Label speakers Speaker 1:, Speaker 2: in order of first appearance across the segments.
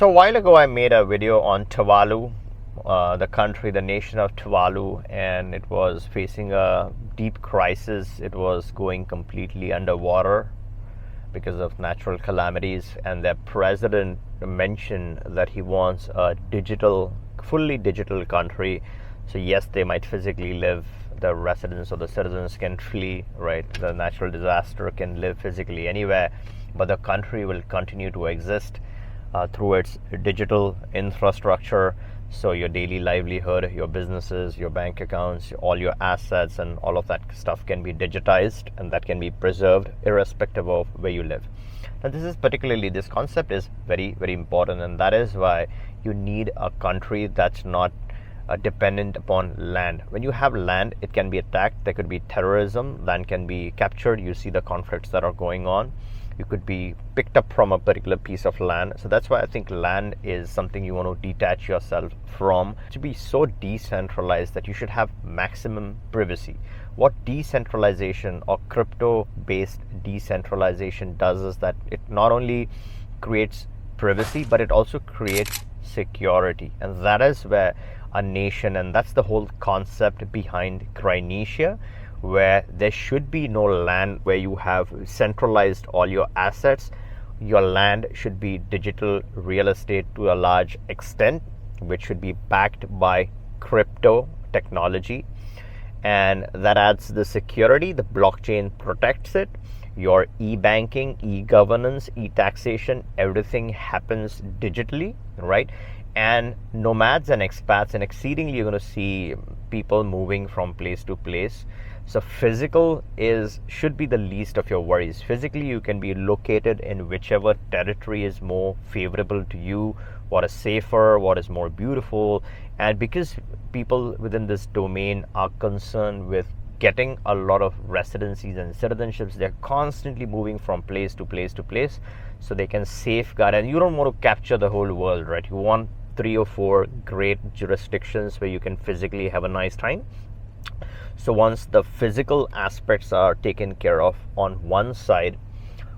Speaker 1: So a while ago, I made a video on Tuvalu, the country, the nation of Tuvalu, and it was facing a deep crisis. It was going completely underwater because of natural calamities, and their president mentioned that he wants a fully digital country. So yes, they might physically live, the residents or the citizens can flee, right? The natural disaster can live physically anywhere, but the country will continue to exist through its digital infrastructure. So your daily livelihood, your businesses, your bank accounts, all your assets and all of that stuff can be digitized, and that can be preserved irrespective of where you live. And this concept is very, very important, and that is why you need a country that's not dependent upon land. When you have land, it can be attacked. There could be terrorism, land can be captured. You see the conflicts that are going on. You could be picked up from a particular piece of land. So that's why I think land is something you want to detach yourself from, to be so decentralized that you should have maximum privacy. What decentralization or crypto based decentralization does is that it not only creates privacy, but it also creates security. And that is where a nation, and that's the whole concept behind Krynecia, where there should be no land where you have centralized all your assets. Your land should be digital real estate to a large extent, which should be backed by crypto technology, and that adds the security. The blockchain protects it. Your e-banking, e-governance, e-taxation, everything happens digitally, right? And nomads and expats, and exceedingly you're going to see people moving from place to place. So physical should be the least of your worries. Physically, you can be located in whichever territory is more favorable to you, what is safer, what is more beautiful. And because people within this domain are concerned with getting a lot of residencies and citizenships, they're constantly moving from place to place to place, so they can safeguard. And you don't want to capture the whole world, right? You want 3 or 4 great jurisdictions where you can physically have a nice time. So once the physical aspects are taken care of on one side,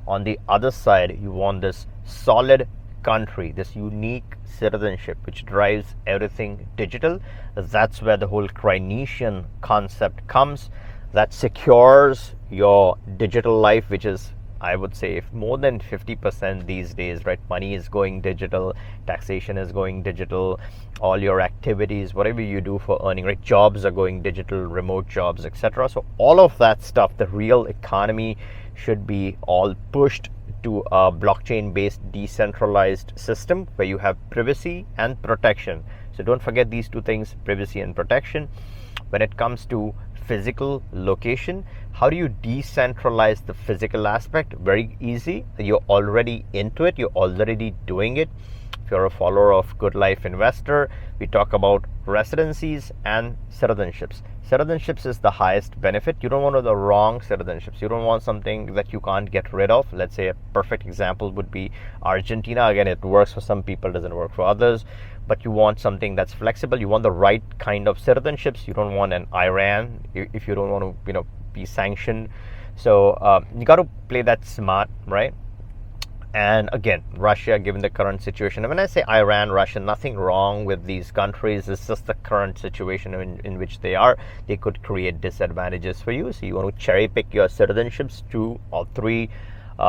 Speaker 1: on the other side, you want this solid country, this unique citizenship, which drives everything digital. That's where the whole Krynecian concept comes, that secures your digital life, which is, I would say, if more than 50% these days, right? Money is going digital, taxation is going digital, all your activities, whatever you do for earning, right? Jobs are going digital, remote jobs, etc. So all of that stuff, the real economy should be all pushed to a blockchain-based decentralized system where you have privacy and protection. So don't forget these two things, privacy and protection. When it comes to physical location, how do you decentralize the physical aspect? Very easy. You're already into it. You're already doing it. If you're a follower of Good Life Investor, we talk about residencies and citizenships. Citizenships is the highest benefit. You don't want the wrong citizenships. You don't want something that you can't get rid of. Let's say a perfect example would be Argentina. Again, it works for some people, doesn't work for others. But you want something that's flexible. You want the right kind of citizenships. You don't want an Iran if you don't want to, be sanctioned. So you got to play that smart, right? And again, Russia, given the current situation. And when I say Iran, Russia, nothing wrong with these countries. It's just the current situation in which they are. They could create disadvantages for you. So you want to cherry pick your citizenships, 2 or 3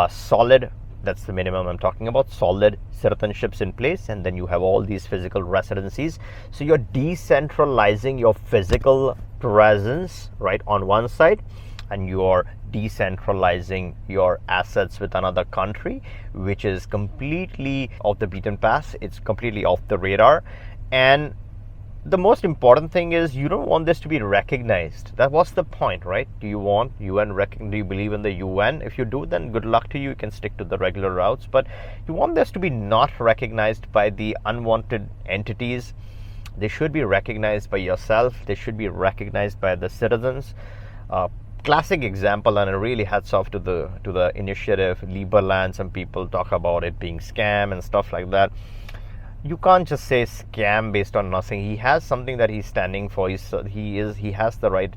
Speaker 1: solid. That's the minimum I'm talking about, solid citizenships in place, and then you have all these physical residencies. So you're decentralizing your physical presence, right, on one side, and you're decentralizing your assets with another country, which is completely off the beaten path. It's completely off the radar. And the most important thing is you don't want this to be recognized. That was the point, right? Do you want UN do you believe in the UN? If you do, then good luck to you. You can stick to the regular routes, but you want this to be not recognized by the unwanted entities. They should be recognized by yourself. They should be recognized by the citizens. Classic example, and it really hats off to the initiative Liberland. Some people talk about it being scam and stuff like that. You can't just say scam based on nothing. He has something that he's standing for. He has the right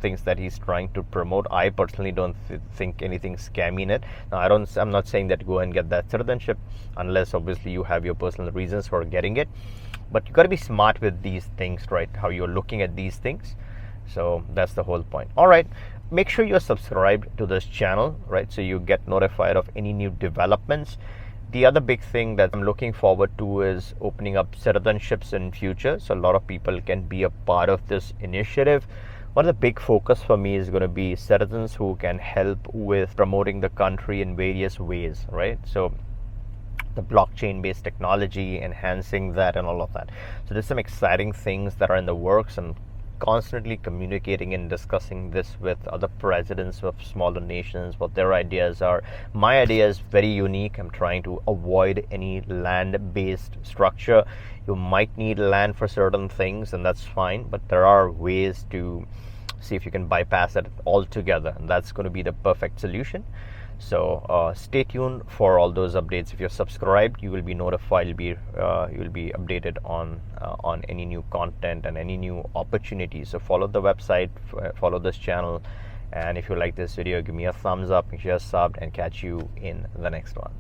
Speaker 1: things that he's trying to promote. I personally don't think anything scammy in it. Now, I'm not saying that go and get that citizenship unless obviously you have your personal reasons for getting it. But you got to be smart with these things, right? How you're looking at these things. So that's the whole point. All right. Make sure you're subscribed to this channel, right? So you get notified of any new developments. The other big thing that I'm looking forward to is opening up citizenships in future, so a lot of people can be a part of this initiative. One of the big focus for me is going to be citizens who can help with promoting the country in various ways, right? So the blockchain based technology, enhancing that and all of that. So there's some exciting things that are in the works, and constantly communicating and discussing this with other presidents of smaller nations, what their ideas are. My idea is very unique. I'm trying to avoid any land-based structure. You might need land for certain things, and that's fine, but there are ways to see if you can bypass it altogether, and that's going to be the perfect solution. So stay tuned for all those updates. If you're subscribed, you will be notified. You'll be updated on any new content and any new opportunities. So follow the website, follow this channel, and if you like this video, give me a thumbs up, make sure you're subbed, and catch you in the next one.